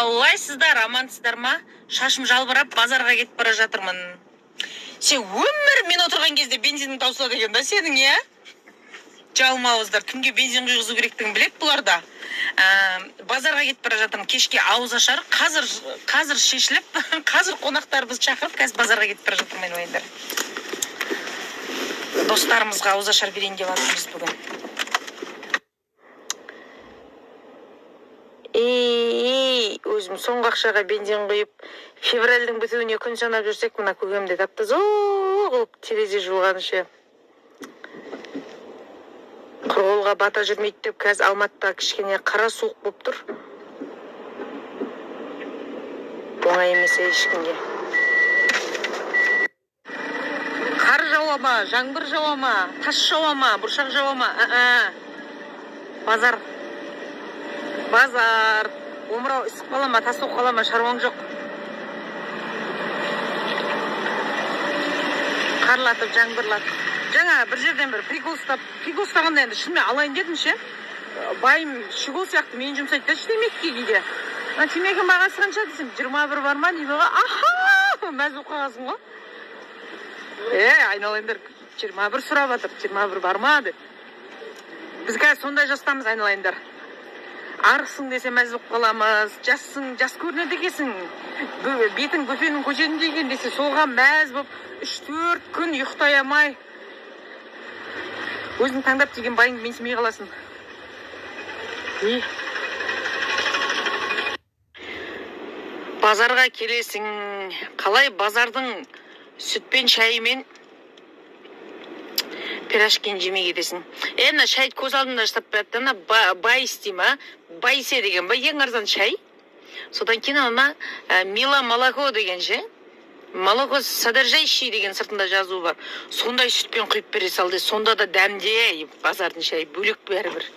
Қалайсыздар, амансыздар ма? Шашым жалбырап, базарға кетіп бара жатырмын. Сен өмір мен отырған кезде бензинің таусылады екен да сенің, иә? Жалмауыздар, кімге бензин құйғызу керектігін білет бұларда. Базарға кетіп бара жатырмын, кешке ауыз ашар. Қазір шешіліп, қазір қонақтарымыз шақырып, қазір базарға кетіп бара жатырмын айналайындар. Достарымызға ауыз ашар берейін деп жатырмыз бүгін. Өзім соңғы ақшаға бензин құйып, февральдың бітуіне күн санап жүрсек, мына көкемде тап-таза қылып терезе жуғаншы. Құрғолға бата жүрмейді деп, қазір Алматыда кішкене қара суық болып тұр. Оңай емес ешкімге. Қар жауа ма, жаңбыр жауа ма, тас жауа ма, бұршақ жауа ма? Базар. Омырау ісіп қала ма, тас қала ма, шаруаң жоқ. Қарлатып, жаңбырлатып. Жаңа бір жерден бір прикол ұстағанда енді шынымен алайын дедім ше. Байым шүгол сияқты мен жұмсайды да темекіге кейде. Темекінің бағасы қанша десем, 21 бар ма дейді ғой. Аха! Мәз болып қалғансың ғой. Айналайындар 21 сұрап жатыр, 21 бар ма деп. Біз қазір сондай жастамыз айналайындар. Арықсың десе мәз болып қаламыз, жассың, жас көрінеді екенсің. Бетің көпенің көшетінде екен десе, солға мәз болып 3-4 күн ұйықтай алмай. Өзің таңдап деген байыңды менсімей қаласың. Базарға келесің, қалай базардың сүтпен шайымен пирожкин жемей кетесің. Мына шайды көз алдымда жасап берді, байс дейма, байсе деген ба, ең арзан шай. Содан кейін ана мила молоко деген ше. Молоко содержащий деген сыртында жазу бар. Сондай сүтпен құйып бере салды. Сонда да дәмде базардың шайы бөлек бәрібір.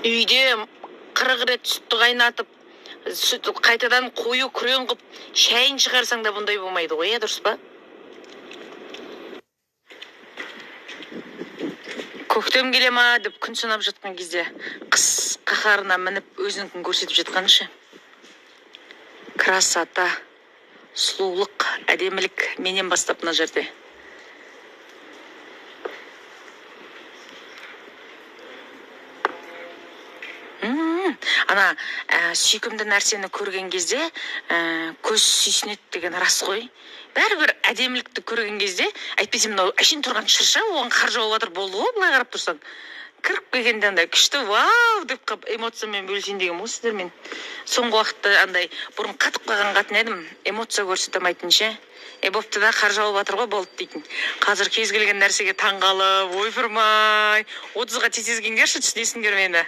Үйде 40 рет сүтті қайнатып, сүтті қайтадан қою күрең қып, шайын шығарсаң да бұндай болмайды ғой, дұрыс па? Көктем келе ма деп күн санап жатқан кезде қыс қаһарына мініп өзінікін көрсетіп жатқаншы. Красота, сұлулық, әдемілік менен бастап мына жерде. Ана сүйкімді нәрсені көрген кезде көз сүйсінеді деген рас қой. Бәрібір әдемілікті көрген кезде, әйтпесе мынау әшейін тұрған шырша, оған қар жауып жатыр болды ғой, былай қарап тұрсаң. Кіріп келгенде андай күшті вау деп қап эмоциямен бөлісейін деген ғой сіздермен. Соңғы уақытта андай бұрын қатып қалған қатын едім, эмоция көрсете алмайтын ше. Бопты да қар жауып жатыр ғой болды дейтін. Қазір кез келген нәрсеге таңғалып, ойпырмай, 30-ға тез келгенше түсінесіңдер мені.